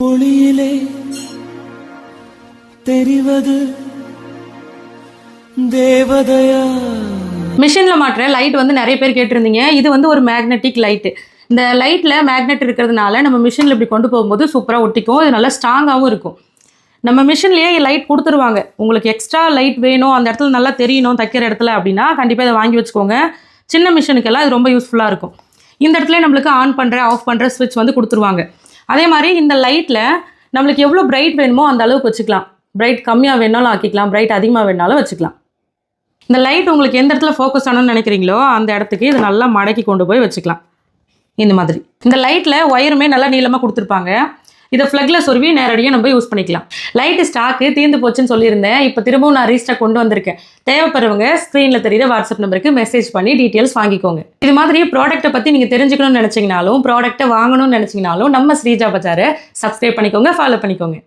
ஒளியிலே தெரிவது தேவதையா. மிஷினில் மாட்டுற லைட் வந்து நிறைய பேர் கேட்டிருந்தீங்க. இது வந்து ஒரு மேக்னெட்டிக் லைட்டு. இந்த லைட்டில் மேக்னெட் இருக்கிறதுனால நம்ம மிஷினில் இப்படி கொண்டு போகும்போது சூப்பராக ஒட்டிக்கும். இது நல்லா ஸ்ட்ராங்காகவும் இருக்கும். நம்ம மிஷின்லேயே லைட் கொடுத்துருவாங்க. உங்களுக்கு எக்ஸ்ட்ரா லைட் வேணும், அந்த இடத்துல நல்லா தெரியணும் தைக்கிற இடத்துல அப்படின்னா கண்டிப்பாக இதை வாங்கி வச்சுக்கோங்க. சின்ன மிஷினுக்கெல்லாம் இது ரொம்ப யூஸ்ஃபுல்லாக இருக்கும். இந்த இடத்துல நம்மளுக்கு ஆன் பண்ணுற ஆஃப் பண்ணுற ஸ்விட்ச் வந்து கொடுத்துருவாங்க. அதே மாதிரி இந்த லைட்டில் நம்மளுக்கு எவ்வளோ பிரைட் வேணுமோ அந்த அளவுக்கு வச்சுக்கலாம். பிரைட் கம்மியாக வேணாலும் ஆக்கிக்கலாம், பிரைட் அதிகமாக வேணாலும் வச்சுக்கலாம். இந்த லைட் உங்களுக்கு எந்த இடத்துல ஃபோக்கஸ் ஆகணும்னு நினைக்கிறீங்களோ அந்த இடத்துக்கு இது நல்லா மடக்கி கொண்டு போய் வச்சுக்கலாம். இந்த மாதிரி இந்த லைட்டில் ஒயருமே நல்லா நீளமாக கொடுத்துருப்பாங்க. இதை ஃப்ளக்கில் சொருவி நேரடியாக நம்ம யூஸ் பண்ணிக்கலாம். லைட்டு ஸ்டாக்கு தீர்ந்து போச்சுன்னு சொல்லியிருந்தேன். இப்போ திரும்பவும் நான் ரீஸ்டாக் கொண்டு வந்திருக்கேன். தேவைப்படுறவங்க ஸ்க்ரீனில் தெரியுற வாட்ஸ்அப் நம்பருக்கு மெசேஜ் பண்ணி டீட்டெயில்ஸ் வாங்கிக்கோங்க. இது மாதிரி ப்ராடக்ட்டை பற்றி நீங்கள் தெரிஞ்சுக்கணும்னு நினச்சிங்கனாலும் ப்ராடக்ட்டை வாங்கணும்னு நினச்சிங்கனாலும் நம்ம ஸ்ரீஜா பஜாரை சப்ஸ்கிரைப் பண்ணிக்கோங்க, ஃபாலோ பண்ணிக்கோங்க.